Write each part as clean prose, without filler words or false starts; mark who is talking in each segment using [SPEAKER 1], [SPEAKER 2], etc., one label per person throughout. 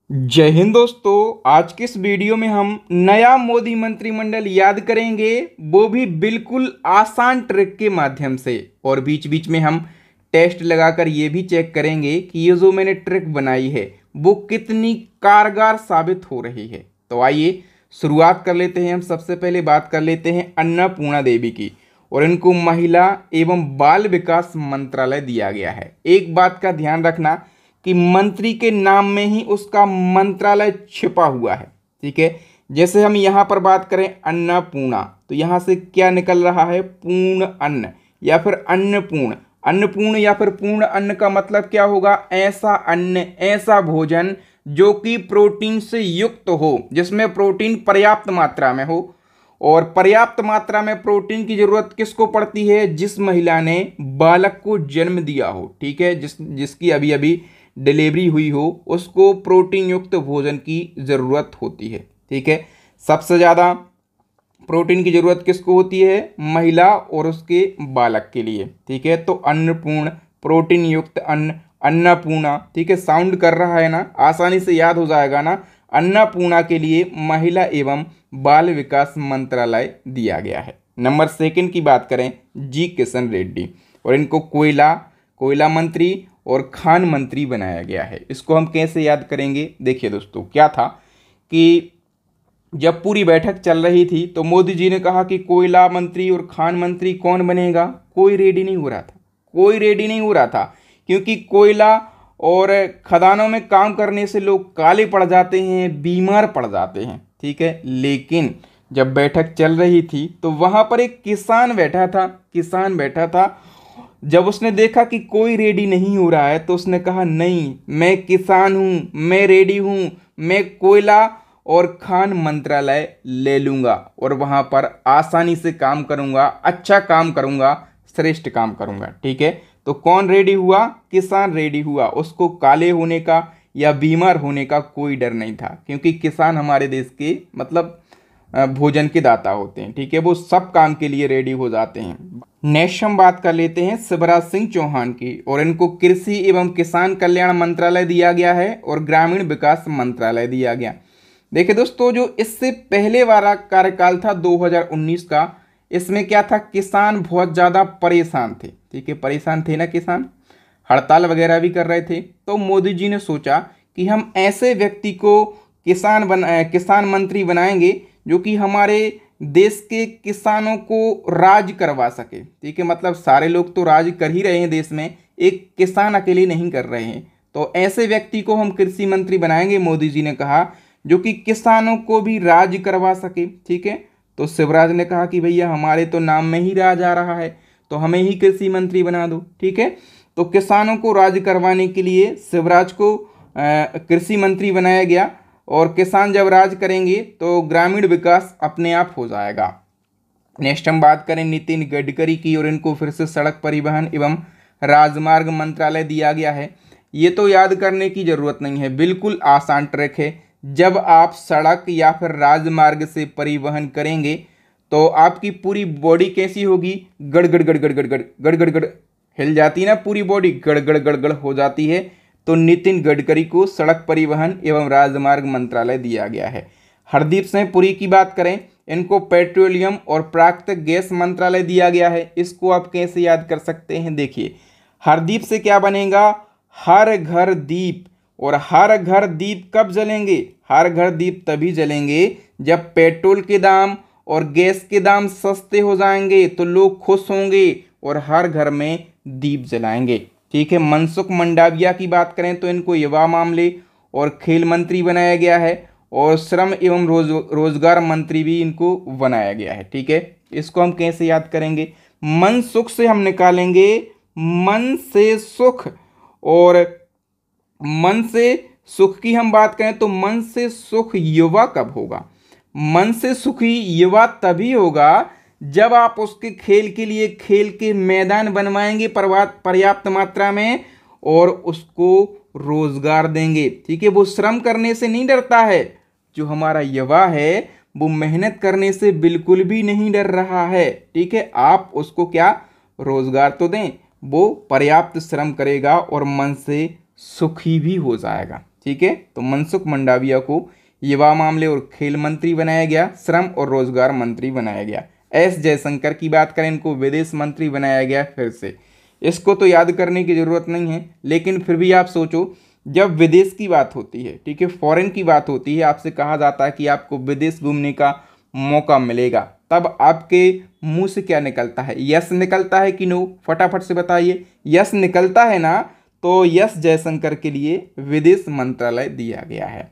[SPEAKER 1] जय हिंद दोस्तों। आज के इस वीडियो में हम नया मोदी मंत्रिमंडल याद करेंगे, वो भी बिल्कुल आसान ट्रिक के माध्यम से। और बीच बीच में हम टेस्ट लगाकर ये भी चेक करेंगे कि ये जो मैंने ट्रिक बनाई है वो कितनी कारगर साबित हो रही है। तो आइए शुरुआत कर लेते हैं। हम सबसे पहले बात कर लेते हैं अन्नपूर्णा देवी की, और इनको महिला एवं बाल विकास मंत्रालय दिया गया है। एक बात का ध्यान रखना कि मंत्री के नाम में ही उसका मंत्रालय छिपा हुआ है। ठीक है, जैसे हम यहाँ पर बात करें अन्नपूर्णा, तो यहाँ से क्या निकल रहा है? पूर्ण अन्न या फिर अन्नपूर्ण। अन्नपूर्ण या फिर पूर्ण अन्न का मतलब क्या होगा? ऐसा अन्न, ऐसा भोजन जो कि प्रोटीन से युक्त हो, जिसमें प्रोटीन पर्याप्त मात्रा में हो। और पर्याप्त मात्रा में प्रोटीन की जरूरत किसको पड़ती है? जिस महिला ने बालक को जन्म दिया हो। ठीक है, जिसकी अभी अभी डिलीवरी हुई हो, उसको प्रोटीन युक्त भोजन की ज़रूरत होती है। ठीक है, सबसे ज़्यादा प्रोटीन की ज़रूरत किसको होती है? महिला और उसके बालक के लिए। ठीक है, तो अन्नपूर्ण, प्रोटीन युक्त अन्न, अन्नपूर्णा। ठीक है, साउंड कर रहा है ना, आसानी से याद हो जाएगा ना। अन्नपूर्णा के लिए महिला एवं बाल विकास मंत्रालय दिया गया है। नंबर सेकंड की बात करें, जी किशन रेड्डी, और इनको कोयला मंत्री और खान मंत्री बनाया गया है। इसको हम कैसे याद करेंगे? देखिए दोस्तों, क्या था कि जब पूरी बैठक चल रही थी तो मोदी जी ने कहा कि कोयला मंत्री और खान मंत्री कौन बनेगा? कोई रेडी नहीं हो रहा था, कोई रेडी नहीं हो रहा था, क्योंकि कोयला और खदानों में काम करने से लोग काले पड़ जाते हैं, बीमार पड़ जाते हैं। ठीक है, लेकिन जब बैठक चल रही थी तो वहाँ पर एक किसान बैठा था। जब उसने देखा कि कोई रेडी नहीं हो रहा है तो उसने कहा, नहीं, मैं किसान हूँ, मैं रेडी हूँ, मैं कोयला और खान मंत्रालय ले लूँगा और वहाँ पर आसानी से काम करूँगा, अच्छा काम करूँगा, श्रेष्ठ काम करूँगा। ठीक है, तो कौन रेडी हुआ? किसान रेडी हुआ। उसको काले होने का या बीमार होने का कोई डर नहीं था, क्योंकि किसान हमारे देश के भोजन के दाता होते हैं। ठीक है, वो सब काम के लिए रेडी हो जाते हैं। नेक्स्ट हम बात कर लेते हैं शिवराज सिंह चौहान की, और इनको कृषि एवं किसान कल्याण मंत्रालय दिया गया है और ग्रामीण विकास मंत्रालय दिया गया। देखिए दोस्तों, जो इससे पहले वाला कार्यकाल था 2019 का, इसमें क्या था? किसान बहुत ज़्यादा परेशान थे। ठीक है, परेशान थे ना किसान, हड़ताल वगैरह भी कर रहे थे। तो मोदी जी ने सोचा कि हम ऐसे व्यक्ति को किसान मंत्री बनाएंगे जो कि हमारे देश के किसानों को राज करवा सके। ठीक है, मतलब सारे लोग तो राज कर ही रहे हैं देश में, एक किसान अकेले नहीं कर रहे हैं। तो ऐसे व्यक्ति को हम कृषि मंत्री बनाएंगे, मोदी जी ने कहा, जो कि किसानों को भी राज करवा सके। ठीक है, तो शिवराज ने कहा कि भैया हमारे तो नाम में ही राज आ रहा है, तो हमें ही कृषि मंत्री बना दो। ठीक है, तो किसानों को राज करवाने के लिए शिवराज को कृषि मंत्री बनाया गया। और किसान जब राज करेंगे तो ग्रामीण विकास अपने आप हो जाएगा। नेक्स्ट हम बात करें नितिन गडकरी की, और इनको फिर से सड़क परिवहन एवं राजमार्ग मंत्रालय दिया गया है। ये तो याद करने की ज़रूरत नहीं है, बिल्कुल आसान ट्रैक है। जब आप सड़क या फिर राजमार्ग से परिवहन करेंगे तो आपकी पूरी बॉडी कैसी होगी? गड़ गड़ गड़ गड़ गड़ गड़ गड़ गड़ गड़ हिल जाती है ना, पूरी बॉडी गड़ गड़ गड़ गड़ हो जाती है। तो नितिन गडकरी को सड़क परिवहन एवं राजमार्ग मंत्रालय दिया गया है। हरदीप सिंह पुरी की बात करें, इनको पेट्रोलियम और प्राकृतिक गैस मंत्रालय दिया गया है। इसको आप कैसे याद कर सकते हैं? देखिए, हरदीप से क्या बनेगा? हर घर दीप। और हर घर दीप कब जलेंगे? हर घर दीप तभी जलेंगे जब पेट्रोल के दाम और गैस के दाम सस्ते हो जाएंगे, तो लोग खुश होंगे और हर घर में दीप जलाएंगे। ठीक है, मनसुख मंडाविया की बात करें तो इनको युवा मामले और खेल मंत्री बनाया गया है, और श्रम एवं रोजगार मंत्री भी इनको बनाया गया है। ठीक है, इसको हम कैसे याद करेंगे? मन सुख से हम निकालेंगे मन से सुख, और मन से सुख की हम बात करें तो मन से सुख युवा कब होगा? मन से सुखी युवा तभी होगा जब आप उसके खेल के लिए खेल के मैदान बनवाएंगे पर्याप्त मात्रा में, और उसको रोजगार देंगे। ठीक है, वो श्रम करने से नहीं डरता है। जो हमारा युवा है वो मेहनत करने से बिल्कुल भी नहीं डर रहा है। ठीक है, आप उसको क्या रोजगार तो दें, वो पर्याप्त श्रम करेगा और मन से सुखी भी हो जाएगा। ठीक है। तो मनसुख मंडाविया को युवा मामले और खेल मंत्री बनाया गया, श्रम और रोजगार मंत्री बनाया गया। एस जयशंकर की बात करें, इनको विदेश मंत्री बनाया गया फिर से। इसको तो याद करने की ज़रूरत नहीं है, लेकिन फिर भी आप सोचो, जब विदेश की बात होती है, ठीक है, फॉरेन की बात होती है, आपसे कहा जाता है कि आपको विदेश घूमने का मौका मिलेगा, तब आपके मुंह से क्या निकलता है? यस निकलता है कि नो? फटाफट से बताइए। यस निकलता है ना, तो यस जयशंकर के लिए विदेश मंत्रालय दिया गया है,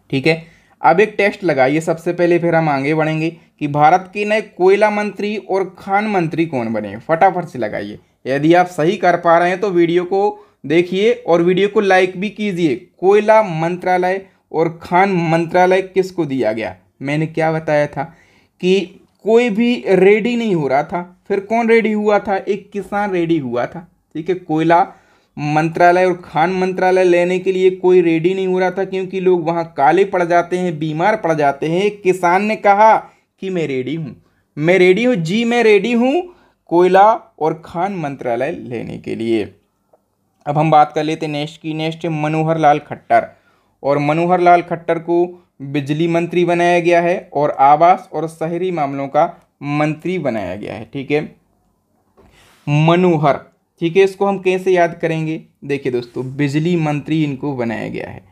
[SPEAKER 1] ठीक है। अब एक टेस्ट लगाइए सबसे पहले, फिर हम आगे बढ़ेंगे कि भारत के नए कोयला मंत्री और खान मंत्री कौन बने। फटाफट से लगाइए। यदि आप सही कर पा रहे हैं तो वीडियो को देखिए और वीडियो को लाइक भी कीजिए। कोयला मंत्रालय और खान मंत्रालय किसको दिया गया? मैंने क्या बताया था कि कोई भी रेडी नहीं हो रहा था। फिर कौन रेडी हुआ था? एक किसान रेडी हुआ था, ठीक है। कोयला मंत्रालय और खान मंत्रालय लेने के लिए कोई रेडी नहीं हो रहा था, क्योंकि लोग वहाँ काले पड़ जाते हैं, बीमार पड़ जाते हैं। एक किसान ने कहा कि मैं रेडी हूँ, मैं रेडी हूँ जी, मैं रेडी हूँ कोयला और खान मंत्रालय लेने के लिए। अब हम बात कर लेते हैं नेक्स्ट की। नेक्स्ट है मनोहर लाल खट्टर, और मनोहर लाल खट्टर को बिजली मंत्री बनाया गया है और आवास और शहरी मामलों का मंत्री बनाया गया है, ठीक है। मनोहर, ठीक है। इसको हम कैसे याद करेंगे? देखिए दोस्तों, बिजली मंत्री इनको बनाया गया है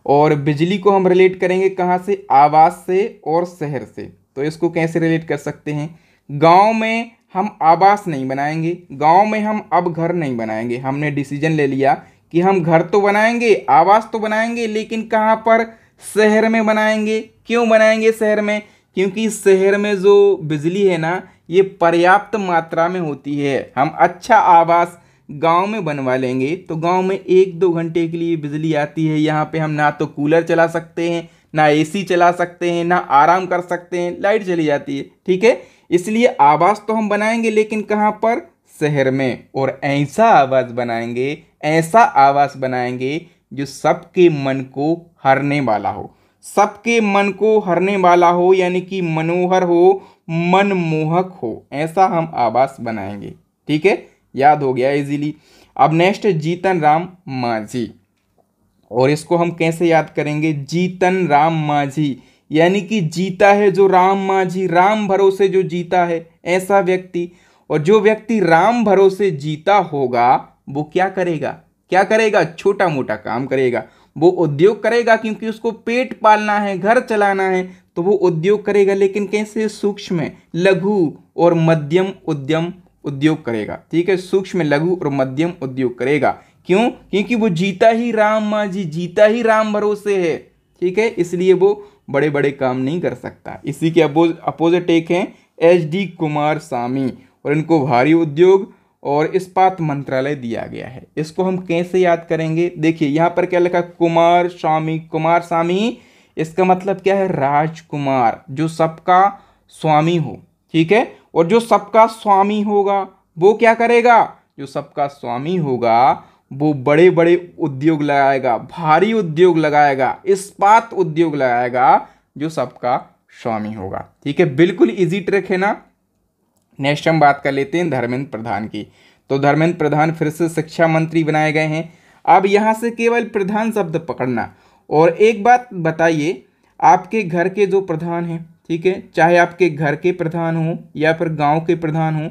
[SPEAKER 1] और बिजली को हम रिलेट करेंगे कहाँ से? आवास से और शहर से। तो इसको कैसे रिलेट कर सकते हैं? गांव में हम आवास नहीं बनाएंगे, गांव में हम अब घर नहीं बनाएंगे। हमने डिसीजन ले लिया कि हम घर तो बनाएंगे, आवास तो बनाएंगे, लेकिन कहाँ पर? शहर में बनाएंगे। क्यों बनाएंगे शहर में? क्योंकि शहर में जो बिजली है ना, ये पर्याप्त मात्रा में होती है। हम अच्छा आवास गांव में बनवा लेंगे तो गांव में 1-2 घंटे के लिए बिजली आती है। यहाँ पे हम ना तो कूलर चला सकते हैं, ना एसी चला सकते हैं, ना आराम कर सकते हैं, लाइट चली जाती है, ठीक है। इसलिए आवास तो हम बनाएंगे, लेकिन कहाँ पर? शहर में। और ऐसा आवास बनाएंगे, ऐसा आवास बनाएंगे जो सबके मन को हरने वाला हो, सबके मन को हरने वाला हो, यानी कि मनोहर हो, मनमोहक हो, ऐसा हम आवास बनाएंगे, ठीक है। याद हो गया इजीली। अब नेक्स्ट है जीतन राम मांझी, और इसको हम कैसे याद करेंगे? जीतन राम मांझी, यानी कि जीता है जो राम मांझी, राम भरोसे जो जीता है, ऐसा व्यक्ति। और जो व्यक्ति राम भरोसे जीता होगा वो क्या करेगा? क्या करेगा? छोटा मोटा काम करेगा। वो उद्योग करेगा, क्योंकि उसको पेट पालना है, घर चलाना है, तो वो उद्योग करेगा। लेकिन कैसे? सूक्ष्म, लघु और मध्यम उद्योग करेगा, ठीक है। सूक्ष्म, लघु और मध्यम उद्योग करेगा। क्यों? क्योंकि वो जीता ही राम मांझी, जीता ही राम भरोसे है, ठीक है। इसलिए वो बड़े बड़े काम नहीं कर सकता। इसी के अपोजिट एक हैं HD कुमारस्वामी, और इनको भारी उद्योग और इस्पात मंत्रालय दिया गया है। इसको हम कैसे याद करेंगे? देखिए यहाँ पर क्या लिखा? कुमारस्वामी। कुमारस्वामी इसका मतलब क्या है? राजकुमार, जो सबका स्वामी हो, ठीक है। और जो सबका स्वामी होगा वो क्या करेगा? जो सबका स्वामी होगा वो बड़े बड़े उद्योग लगाएगा, भारी उद्योग लगाएगा, इस्पात उद्योग लगाएगा, जो सबका स्वामी होगा, ठीक है। बिल्कुल इजी ट्रिक है ना। नेक्स्ट हम बात कर लेते हैं धर्मेंद्र प्रधान की। तो धर्मेंद्र प्रधान फिर से शिक्षा मंत्री बनाए गए हैं। अब यहाँ से केवल प्रधान शब्द पकड़ना। और एक बात बताइए, आपके घर के जो प्रधान हैं, ठीक है, चाहे आपके घर के प्रधान हो या फिर गांव के प्रधान हो,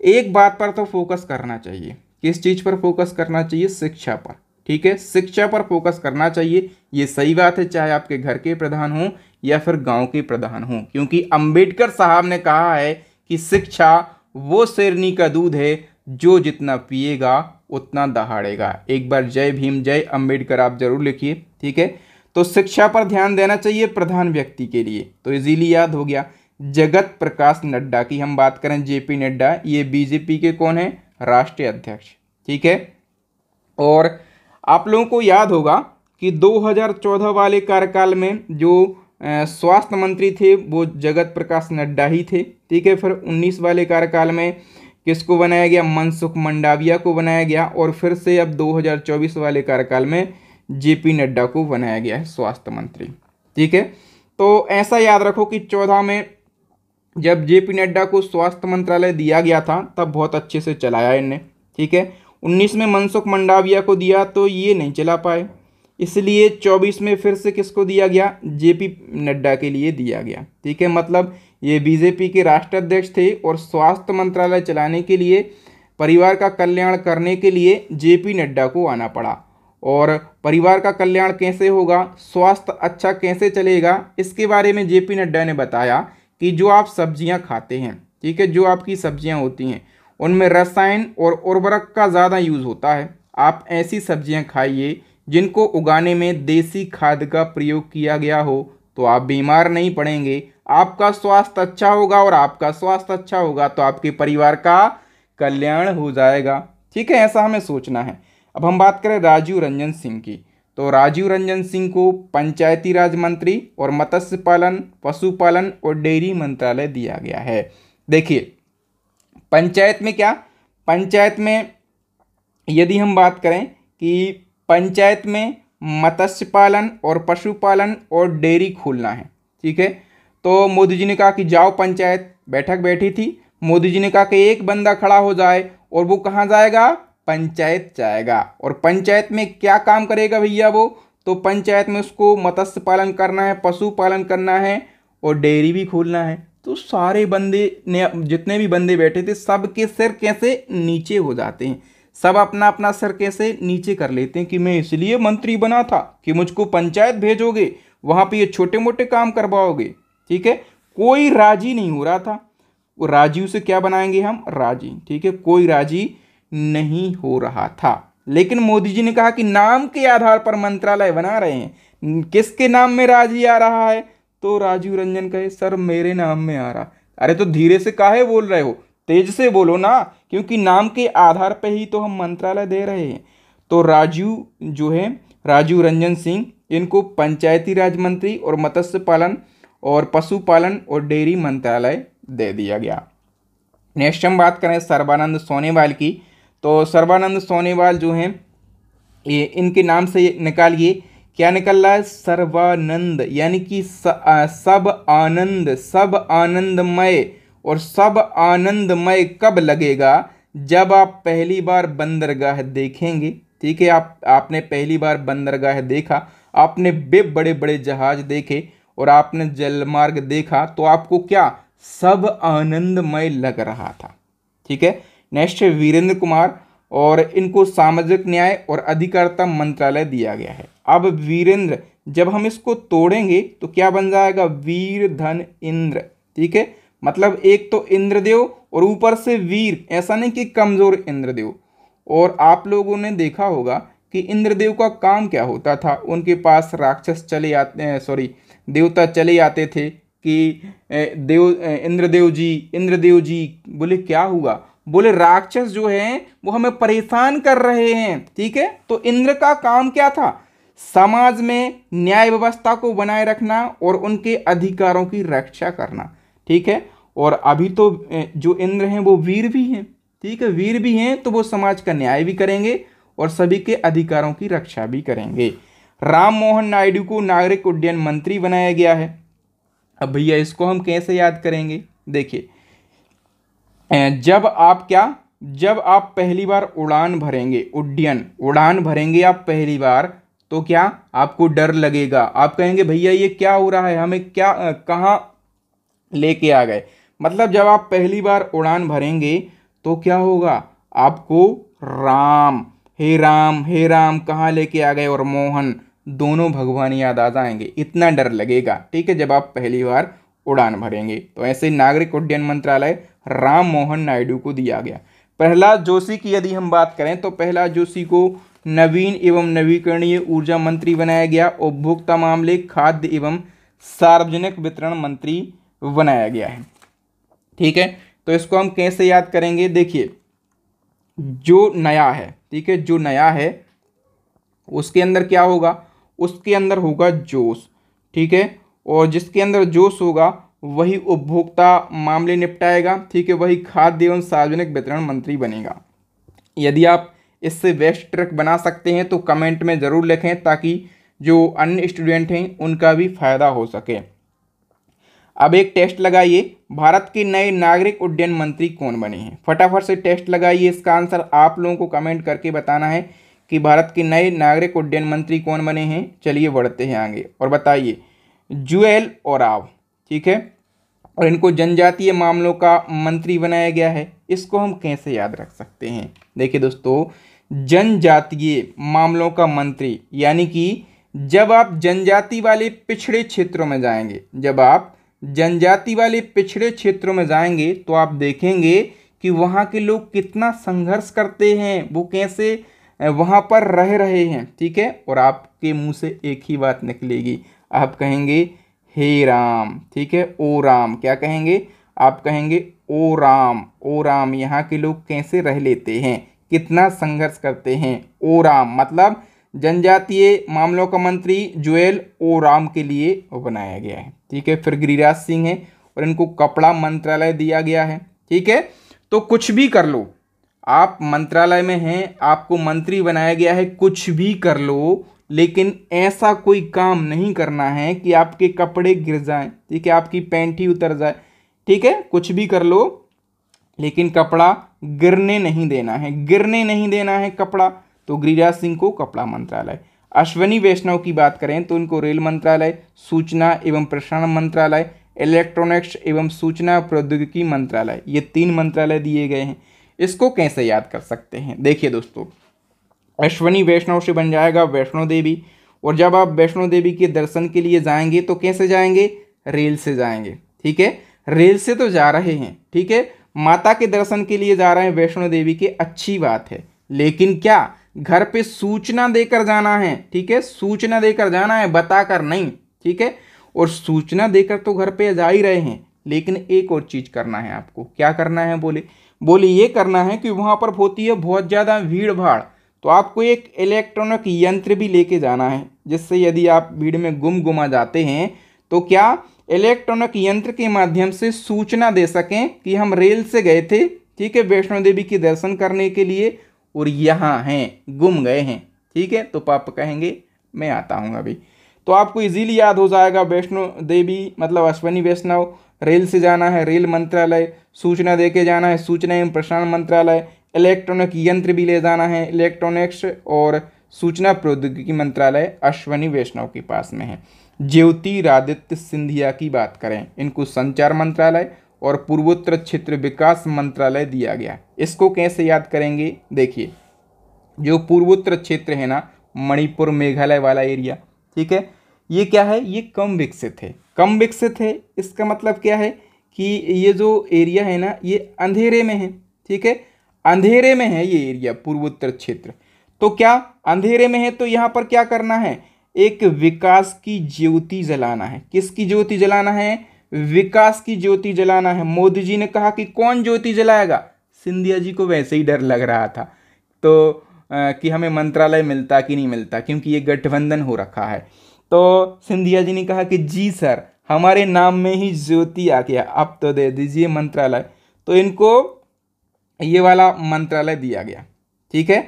[SPEAKER 1] एक बात पर तो फोकस करना चाहिए। किस चीज़ पर फोकस करना चाहिए? शिक्षा पर, ठीक है। शिक्षा पर फोकस करना चाहिए, ये सही बात है, चाहे आपके घर के प्रधान हो या फिर गांव के प्रधान हो। क्योंकि अंबेडकर साहब ने कहा है कि शिक्षा वो शेरनी का दूध है जो जितना पिएगा उतना दहाड़ेगा। एक बार जय भीम, जय अंबेडकर आप जरूर लिखिए, ठीक है। तो शिक्षा पर ध्यान देना चाहिए प्रधान व्यक्ति के लिए। तो इजीली याद हो गया। जगत प्रकाश नड्डा की हम बात करें, JP नड्डा, ये BJP के कौन है? राष्ट्रीय अध्यक्ष, ठीक है। और आप लोगों को याद होगा कि 2014 वाले कार्यकाल में जो स्वास्थ्य मंत्री थे वो जगत प्रकाश नड्डा ही थे, ठीक है। फिर 19 वाले कार्यकाल में किसको बनाया गया? मनसुख मंडाविया को बनाया गया। और फिर से अब 2024 वाले कार्यकाल में JP नड्डा को बनाया गया है स्वास्थ्य मंत्री, ठीक है। तो ऐसा याद रखो कि 14 में जब JP नड्डा को स्वास्थ्य मंत्रालय दिया गया था तब बहुत अच्छे से चलाया इनने, ठीक है। 19 में मनसुख मंडाविया को दिया तो ये नहीं चला पाए। इसलिए 24 में फिर से किसको दिया गया, जेपी नड्डा के लिए दिया गया। ठीक है, मतलब ये बीजेपी के राष्ट्राध्यक्ष थे और स्वास्थ्य मंत्रालय चलाने के लिए, परिवार का कल्याण करने के लिए जेपी नड्डा को आना पड़ा। और परिवार का कल्याण कैसे होगा, स्वास्थ्य अच्छा कैसे चलेगा, इसके बारे में जेपी नड्डा ने बताया कि जो आप सब्जियां खाते हैं, ठीक है, जो आपकी सब्जियां होती हैं उनमें रसायन और उर्वरक का ज़्यादा यूज़ होता है। आप ऐसी सब्जियां खाइए जिनको उगाने में देसी खाद का प्रयोग किया गया हो, तो आप बीमार नहीं पड़ेंगे, आपका स्वास्थ्य अच्छा होगा, और आपका स्वास्थ्य अच्छा होगा तो आपके परिवार का कल्याण हो जाएगा। ठीक है, ऐसा हमें सोचना है। अब हम बात करें राजीव रंजन सिंह की, तो राजीव रंजन सिंह को पंचायती राज मंत्री और मत्स्य पालन, पशुपालन और डेयरी मंत्रालय दिया गया है। देखिए, पंचायत में क्या, पंचायत में यदि हम बात करें कि पंचायत में मत्स्य पालन और पशुपालन और डेयरी खोलना है। ठीक है, तो मोदी जी ने कहा कि जाओ पंचायत, बैठक बैठी थी, मोदी जी ने कहा कि एक बंदा खड़ा हो जाए और वो कहाँ जाएगा, पंचायत जाएगा। और पंचायत में क्या काम करेगा भैया वो, तो पंचायत में उसको मत्स्य पालन करना है, पशुपालन करना है और डेयरी भी खोलना है। तो सारे बंदे ने, जितने भी बंदे बैठे थे, सबके सिर कैसे नीचे हो जाते हैं, सब अपना अपना सिर कैसे नीचे कर लेते हैं कि मैं इसलिए मंत्री बना था कि मुझको पंचायत भेजोगे, वहाँ पे ये छोटे मोटे काम करवाओगे। ठीक है, कोई राजी नहीं हो रहा था। वो राजीव से क्या बनाएंगे हम, राजी। ठीक है, कोई राजी नहीं हो रहा था। लेकिन मोदी जी ने कहा कि नाम के आधार पर मंत्रालय बना रहे हैं, किसके नाम में राजी आ रहा है, तो राजीव रंजन कहे सर मेरे नाम में आ रहा। अरे तो धीरे से काहे बोल रहे हो, तेज से बोलो ना, क्योंकि नाम के आधार पर ही तो हम मंत्रालय दे रहे हैं। तो राजीव जो है, राजीव रंजन सिंह, इनको पंचायती राज मंत्री और मत्स्य पालन और पशुपालन और डेयरी मंत्रालय दे दिया गया। नेक्स्ट हम बात करें सर्बानंद सोनोवाल की, तो सर्बानंद सोनोवाल जो हैं, ये इनके नाम से निकालिए क्या निकल रहा है, सर्वानंद, यानी कि सब आनंद, सब आनंदमय। और सब आनंदमय कब लगेगा, जब आप पहली बार बंदरगाह देखेंगे। ठीक है, आपने पहली बार बंदरगाह देखा, आपने बड़े बड़े जहाज देखे और आपने जलमार्ग देखा, तो आपको क्या सब आनंदमय लग रहा था। ठीक है, नेक्स्ट है वीरेंद्र कुमार, और इनको सामाजिक न्याय और अधिकारिता मंत्रालय दिया गया है। अब वीरेंद्र, जब हम इसको तोड़ेंगे तो क्या बन जाएगा, वीर धन इंद्र। ठीक है, मतलब एक तो इंद्रदेव और ऊपर से वीर, ऐसा नहीं कि कमजोर इंद्रदेव। और आप लोगों ने देखा होगा कि इंद्रदेव का काम क्या होता था, उनके पास राक्षस चले आते हैं, सॉरी देवता चले आते थे कि इंद्रदेव जी, बोले क्या हुआ, बोले राक्षस जो हैं वो हमें परेशान कर रहे हैं। ठीक है, तो इंद्र का काम क्या था, समाज में न्याय व्यवस्था को बनाए रखना और उनके अधिकारों की रक्षा करना। ठीक है, और अभी तो जो इंद्र हैं वो वीर भी हैं। ठीक है, वीर भी हैं तो वो समाज का न्याय भी करेंगे और सभी के अधिकारों की रक्षा भी करेंगे। राम मोहन नायडू को नागरिक उड्डयन मंत्री बनाया गया है। अब भैया इसको हम कैसे याद करेंगे, देखिए, जब आप पहली बार उड़ान भरेंगे, उड़ान भरेंगे आप पहली बार, तो क्या आपको डर लगेगा, आप कहेंगे भैया ये क्या हो रहा है, हमें क्या कहाँ लेके आ गए। मतलब जब आप पहली उड़ान भरेंगे तो क्या होगा, आपको राम, हे राम कहाँ लेके आ गए, और मोहन, दोनों भगवान याद आ जाएंगे, इतना डर लगेगा। ठीक है, जब आप पहली बार उड़ान भरेंगे। तो ऐसे नागरिक उड्डयन मंत्रालय राम मोहन नायडू को दिया गया। प्रहलाद जोशी की यदि हम बात करें तो प्रहलाद जोशी को नवीन एवं नवीकरणीय ऊर्जा मंत्री बनाया गया। उपभोक्ता मामले, खाद्य एवं सार्वजनिक वितरण मंत्री बनाया गया है। ठीक है, तो इसको हम कैसे याद करेंगे, देखिए, जो नया है, ठीक है, जो नया है उसके अंदर क्या होगा, उसके अंदर होगा जोश। ठीक है, और जिसके अंदर जोश होगा वही उपभोक्ता मामले निपटाएगा। ठीक है, वही खाद्य एवं सार्वजनिक वितरण मंत्री बनेगा। यदि आप इससे बेस्ट ट्रिक बना सकते हैं तो कमेंट में ज़रूर लिखें, ताकि जो अन्य स्टूडेंट हैं उनका भी फायदा हो सके। अब एक टेस्ट लगाइए, भारत के नए नागरिक उड्डयन मंत्री कौन बने हैं, फटाफट से टेस्ट लगाइए। इसका आंसर आप लोगों को कमेंट करके बताना है कि भारत के नए नागरिक उड्डयन मंत्री कौन बने हैं। चलिए बढ़ते हैं आगे और बताइए। जुएल ओराव, ठीक है, और इनको जनजातीय मामलों का मंत्री बनाया गया है। इसको हम कैसे याद रख सकते हैं। देखिए दोस्तों, जनजातीय मामलों का मंत्री यानी कि जब आप जनजाति वाले पिछड़े क्षेत्रों में जाएंगे, जब आप जनजाति वाले पिछड़े क्षेत्रों में जाएंगे तो आप देखेंगे कि वहाँ के लोग कितना संघर्ष करते हैं, वो कैसे वहाँ पर रह रहे हैं, ठीक है। और आपके मुंह से एक ही बात निकलेगी, आप कहेंगे हे राम, ठीक है, ओ राम। क्या कहेंगे आप? कहेंगे ओ राम, ओ राम। यहाँ के लोग कैसे रह लेते हैं, कितना संघर्ष करते हैं। ओ राम मतलब जनजातीय मामलों का मंत्री जुएल ओराम के लिए बनाया गया है, ठीक है। फिर गिरिराज सिंह है और इनको कपड़ा मंत्रालय दिया गया है, ठीक है। तो कुछ भी कर लो, आप मंत्रालय में हैं, आपको मंत्री बनाया गया है, कुछ भी कर लो, लेकिन ऐसा कोई काम नहीं करना है कि आपके कपड़े गिर जाएं, ठीक है, आपकी पैंट ही उतर जाए, ठीक है। कुछ भी कर लो लेकिन कपड़ा गिरने नहीं देना है, गिरने नहीं देना है कपड़ा। तो गिरिराज सिंह को कपड़ा मंत्रालय। अश्विनी वैष्णव की बात करें तो इनको रेल मंत्रालय, सूचना एवं प्रसारण मंत्रालय, इलेक्ट्रॉनिक्स एवं सूचना प्रौद्योगिकी मंत्रालय, ये 3 मंत्रालय दिए गए हैं। इसको कैसे याद कर सकते हैं। देखिए दोस्तों, अश्विनी वैष्णव से बन जाएगा वैष्णो देवी, और जब आप वैष्णो देवी के दर्शन के लिए जाएंगे तो कैसे जाएंगे? रेल से जाएंगे, ठीक है। रेल से तो जा रहे हैं, ठीक है, माता के दर्शन के लिए जा रहे हैं वैष्णो देवी की, अच्छी बात है, लेकिन क्या घर पे सूचना देकर जाना है, ठीक है, सूचना देकर जाना है, बताकर नहीं, ठीक है। और सूचना देकर तो घर पे जा ही रहे हैं, लेकिन एक और चीज करना है आपको। क्या करना है? बोले ये करना है कि वहां पर होती है बहुत ज्यादा भीड़ भाड़, तो आपको एक इलेक्ट्रॉनिक यंत्र भी लेके जाना है, जिससे यदि आप भीड़ में गुमा जाते हैं तो क्या इलेक्ट्रॉनिक यंत्र के माध्यम से सूचना दे सकें कि हम रेल से गए थे, ठीक है, वैष्णो देवी के दर्शन करने के लिए, और यहाँ हैं, गुम गए हैं, ठीक है। तो पापा कहेंगे मैं आता हूँ अभी, तो आपको इजीली याद हो जाएगा। वैष्णो देवी मतलब अश्विनी वैष्णव, रेल से जाना है रेल मंत्रालय, सूचना दे के जाना है सूचना एवं प्रसारण मंत्रालय, इलेक्ट्रॉनिक यंत्र भी ले जाना है इलेक्ट्रॉनिक्स और सूचना प्रौद्योगिकी मंत्रालय अश्विनी वैष्णव के पास में है। ज्योतिरादित्य सिंधिया की बात करें, इनको संचार मंत्रालय और पूर्वोत्तर क्षेत्र विकास मंत्रालय दिया गया। इसको कैसे याद करेंगे? देखिए, जो पूर्वोत्तर क्षेत्र है ना, मणिपुर मेघालय वाला एरिया, ठीक है, ये क्या है? ये कम विकसित है, कम विकसित है। इसका मतलब क्या है कि ये जो एरिया है ना, ये अंधेरे में है, ठीक है, अंधेरे में है ये एरिया पूर्वोत्तर क्षेत्र। तो क्या अंधेरे में है, तो यहाँ पर क्या करना है? एक विकास की ज्योति जलाना है। किसकी ज्योति जलाना है? विकास की ज्योति जलाना है। मोदी जी ने कहा कि कौन ज्योति जलाएगा? सिंधिया जी को वैसे ही डर लग रहा था तो कि हमें मंत्रालय मिलता कि नहीं मिलता, क्योंकि ये गठबंधन हो रखा है। तो सिंधिया जी ने कहा कि जी सर, हमारे नाम में ही ज्योति आ गया, अब तो दे दीजिए मंत्रालय। तो इनको ये वाला मंत्रालय दिया गया, ठीक है।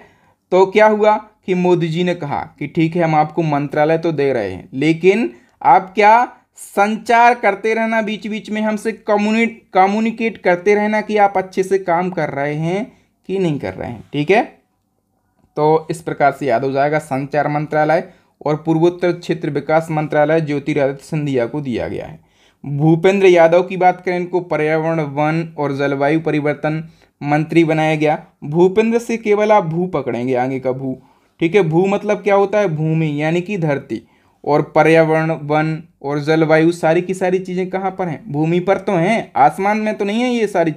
[SPEAKER 1] तो क्या हुआ कि मोदी जी ने कहा कि ठीक है, हम आपको मंत्रालय तो दे रहे हैं, लेकिन आप क्या संचार करते रहना, बीच बीच में हमसे कम्युनिकेट करते रहना कि आप अच्छे से काम कर रहे हैं कि नहीं कर रहे हैं, ठीक है। तो इस प्रकार से याद हो जाएगा, संचार मंत्रालय और पूर्वोत्तर क्षेत्र विकास मंत्रालय ज्योतिरादित्य सिंधिया को दिया गया है। भूपेंद्र यादव की बात करें, इनको पर्यावरण, वन और जलवायु परिवर्तन मंत्री बनाया गया। भूपेंद्र से केवल आप भू पकड़ेंगे, आगे का भू, ठीक है। भू मतलब क्या होता है? भूमि यानी कि धरती, और पर्यावरण, वन और जलवायु सारी की सारी चीज़ें कहाँ पर हैं? भूमि पर तो हैं, आसमान में तो नहीं है ये सारी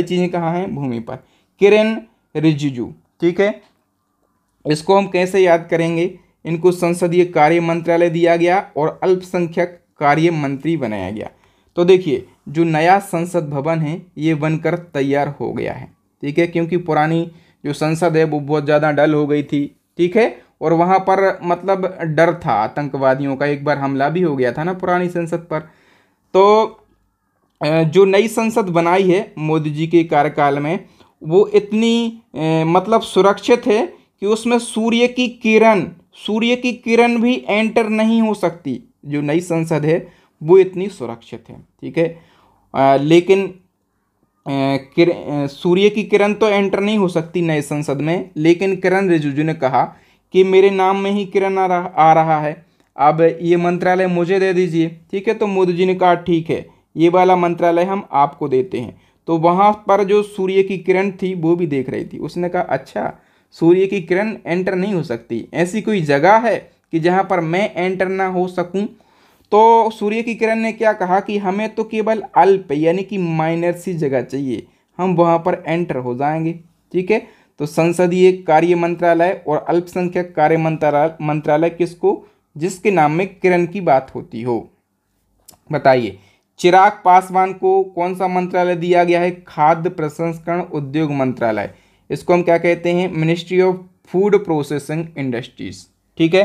[SPEAKER 1] चीज़ें कहाँ हैं? भूमि पर। किरेन रिजिजू, ठीक है, इसको हम कैसे याद करेंगे? इनको संसदीय कार्य मंत्रालय दिया गया और अल्पसंख्यक कार्य मंत्री बनाया गया। तो देखिए, जो नया संसद भवन है ये बनकर तैयार हो गया है, ठीक है, क्योंकि पुरानी जो संसद है वो बहुत ज़्यादा डल हो गई थी, ठीक है, और वहाँ पर मतलब डर था आतंकवादियों का, एक बार हमला भी हो गया था ना पुरानी संसद पर। तो जो नई संसद बनाई है मोदी जी के कार्यकाल में, वो इतनी मतलब सुरक्षित है कि उसमें सूर्य की किरण भी एंटर नहीं हो सकती। जो नई संसद है वो इतनी सुरक्षित है, ठीक है। लेकिन सूर्य की किरण तो एंटर नहीं हो सकती नए संसद में, लेकिन किरण रिजिजू ने कहा कि मेरे नाम में ही किरण आ रहा है, अब ये मंत्रालय मुझे दे दीजिए। ठीक है, तो मोदी जी ने कहा ठीक है, ये वाला मंत्रालय हम आपको देते हैं। तो वहाँ पर जो सूर्य की किरण थी वो भी देख रही थी, उसने कहा अच्छा सूर्य की किरण एंटर नहीं हो सकती, ऐसी कोई जगह है कि जहाँ पर मैं एंटर ना हो सकूँ। तो सूर्य की किरण ने क्या कहा कि हमें तो केवल अल्प यानी कि माइनर सी जगह चाहिए, हम वहाँ पर एंटर हो जाएंगे। ठीक है, तो संसदीय कार्य मंत्रालय और अल्पसंख्यक कार्य मंत्रालय किसको, जिसके नाम में किरण की बात होती हो। बताइए, चिराग पासवान को कौन सा मंत्रालय दिया गया है, खाद्य प्रसंस्करण उद्योग मंत्रालय। इसको हम क्या कहते हैं, ministry of food processing industries. ठीक है,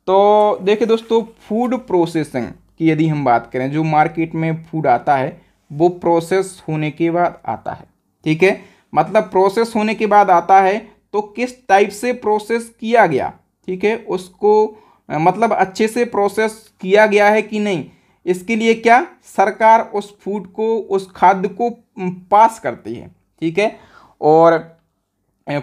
[SPEAKER 1] तो देखिए दोस्तों, फूड प्रोसेसिंग की यदि हम बात करें, जो मार्केट में फूड आता है वो प्रोसेस होने के बाद आता है। ठीक है, मतलब प्रोसेस होने के बाद आता है, तो किस टाइप से प्रोसेस किया गया, ठीक है, उसको मतलब अच्छे से प्रोसेस किया गया है कि नहीं, इसके लिए क्या सरकार उस फूड को, उस खाद्य को पास करती है। ठीक है, और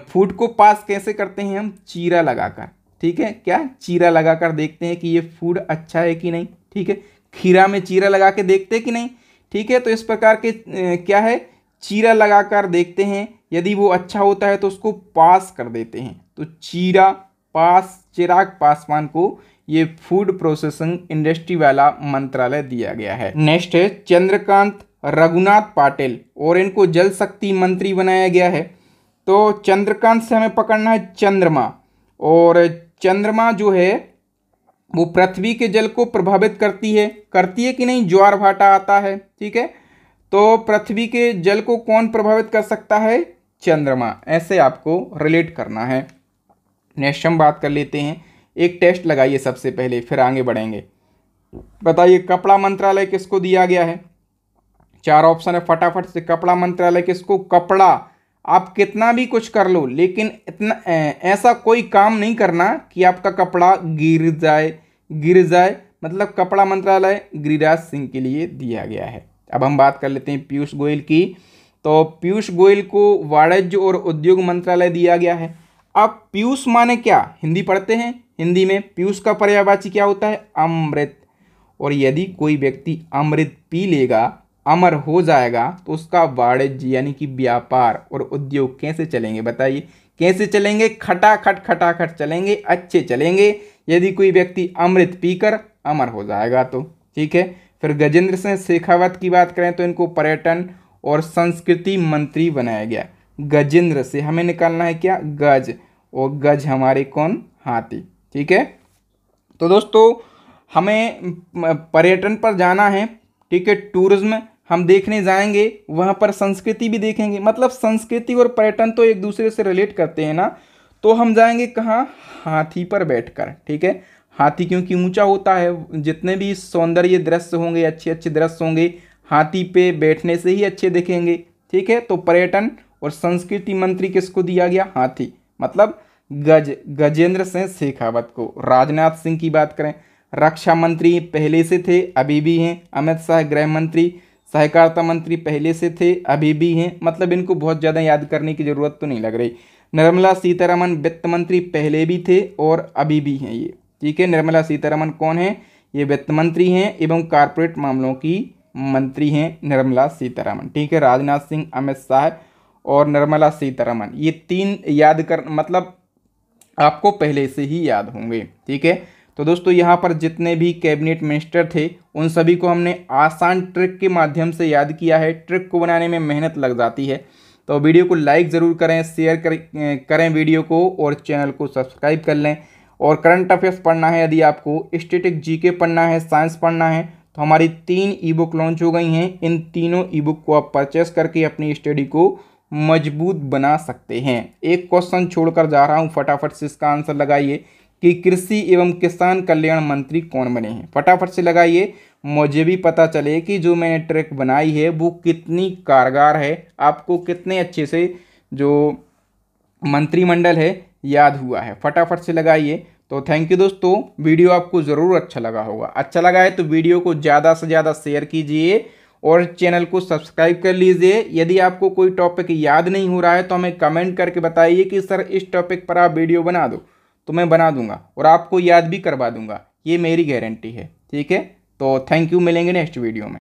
[SPEAKER 1] फूड को पास कैसे करते हैं हम, चीरा लगाकर। ठीक है, क्या चीरा लगाकर देखते हैं कि ये फूड अच्छा है कि नहीं। ठीक है, खीरा में चीरा लगा के देखते हैं कि नहीं। ठीक है, तो इस प्रकार के क्या है, चीरा लगाकर देखते हैं, यदि वो अच्छा होता है तो उसको पास कर देते हैं। तो चीरा पास, चिराग पासवान को ये फूड प्रोसेसिंग इंडस्ट्री वाला मंत्रालय दिया गया है। नेक्स्ट है चंद्रकांत रघुनाथ पाटिल, और इनको जल शक्ति मंत्री बनाया गया है। तो चंद्रकांत से हमें पकड़ना है चंद्रमा, और चंद्रमा जो है वो पृथ्वी के जल को प्रभावित करती है कि नहीं, ज्वार भाटा आता है। ठीक है, तो पृथ्वी के जल को कौन प्रभावित कर सकता है, चंद्रमा, ऐसे आपको रिलेट करना है। नेक्स्ट हम बात कर लेते हैं, एक टेस्ट लगाइए सबसे पहले, फिर आगे बढ़ेंगे। बताइए कपड़ा मंत्रालय किसको दिया गया है, चार ऑप्शन है फटाफट से। कपड़ा मंत्रालय किसको, कपड़ा, आप कितना भी कुछ कर लो लेकिन इतना ऐसा कोई काम नहीं करना कि आपका कपड़ा गिर जाए, मतलब कपड़ा मंत्रालय गिरिराज सिंह के लिए दिया गया है। अब हम बात कर लेते हैं पीयूष गोयल की। तो पीयूष गोयल को वाणिज्य और उद्योग मंत्रालय दिया गया है। अब पीयूष माने क्या, हिंदी पढ़ते हैं, हिंदी में पीयूष का पर्यायवाची क्या होता है, अमृत। और यदि कोई व्यक्ति अमृत पी लेगा, अमर हो जाएगा, तो उसका वाणिज्य यानी कि व्यापार और उद्योग कैसे चलेंगे, बताइए कैसे चलेंगे, खटाखट चलेंगे, अच्छे चलेंगे, यदि कोई व्यक्ति अमृत पीकर अमर हो जाएगा तो। ठीक है, फिर गजेंद्र सिंह शेखावत की बात करें तो इनको पर्यटन और संस्कृति मंत्री बनाया गया। गजेंद्र से हमें निकालना है क्या, गज, और गज हमारे कौन, हाथी। ठीक है, तो दोस्तों हमें पर्यटन पर जाना है। ठीक है, टूरिज्म हम देखने जाएंगे, वहाँ पर संस्कृति भी देखेंगे, मतलब संस्कृति और पर्यटन तो एक दूसरे से रिलेट करते हैं ना। तो हम जाएंगे कहाँ, हाथी पर बैठकर। ठीक है, हाथी क्योंकि ऊंचा होता है, जितने भी सौंदर्य दृश्य होंगे, अच्छे अच्छे दृश्य होंगे, हाथी पे बैठने से ही अच्छे दिखेंगे। ठीक है, तो पर्यटन और संस्कृति मंत्री किसको दिया गया, हाथी, मतलब गजेंद्र सिंह शेखावत को। राजनाथ सिंह की बात करें, रक्षा मंत्री पहले से थे, अभी भी हैं। अमित शाह गृह मंत्री, सहकारिता मंत्री पहले से थे, अभी भी हैं, मतलब इनको बहुत ज़्यादा याद करने की ज़रूरत तो नहीं लग रही। निर्मला सीतारमण वित्त मंत्री पहले भी थे और अभी भी हैं ये। ठीक है, निर्मला सीतारमण कौन है, ये वित्त मंत्री हैं एवं कारपोरेट मामलों की मंत्री हैं निर्मला सीतारमण। ठीक है, राजनाथ सिंह, अमित शाह और निर्मला सीतारमण, ये तीन याद कर, मतलब आपको पहले से ही याद होंगे। ठीक है, तो दोस्तों यहाँ पर जितने भी कैबिनेट मिनिस्टर थे उन सभी को हमने आसान ट्रिक के माध्यम से याद किया है। ट्रिक को बनाने में मेहनत लग जाती है, तो वीडियो को लाइक ज़रूर करें, शेयर करें वीडियो को, और चैनल को सब्सक्राइब कर लें। और करंट अफेयर्स पढ़ना है, यदि आपको स्टैटिक जीके पढ़ना है, साइंस पढ़ना है, तो हमारी 3 ई बुक लॉन्च हो गई हैं। इन तीनों ई बुक को आप परचेस करके अपनी स्टडी को मजबूत बना सकते हैं। एक क्वेश्चन छोड़कर जा रहा हूँ, फटाफट से इसका आंसर लगाइए कि कृषि एवं किसान कल्याण मंत्री कौन बने हैं। फटाफट से लगाइए, मुझे भी पता चले कि जो मैंने ट्रिक बनाई है वो कितनी कारगर है, आपको कितने अच्छे से जो मंत्रिमंडल है याद हुआ है। फटाफट से लगाइए। तो थैंक यू दोस्तों, वीडियो आपको ज़रूर अच्छा लगा होगा। अच्छा लगा है तो वीडियो को ज़्यादा से ज़्यादा शेयर कीजिए और चैनल को सब्सक्राइब कर लीजिए। यदि आपको कोई टॉपिक याद नहीं हो रहा है तो हमें कमेंट करके बताइए कि सर इस टॉपिक पर आप वीडियो बना दो, तो मैं बना दूंगा और आपको याद भी करवा दूंगा, ये मेरी गारंटी है। ठीक है, तो थैंक यू, मिलेंगे नेक्स्ट वीडियो में।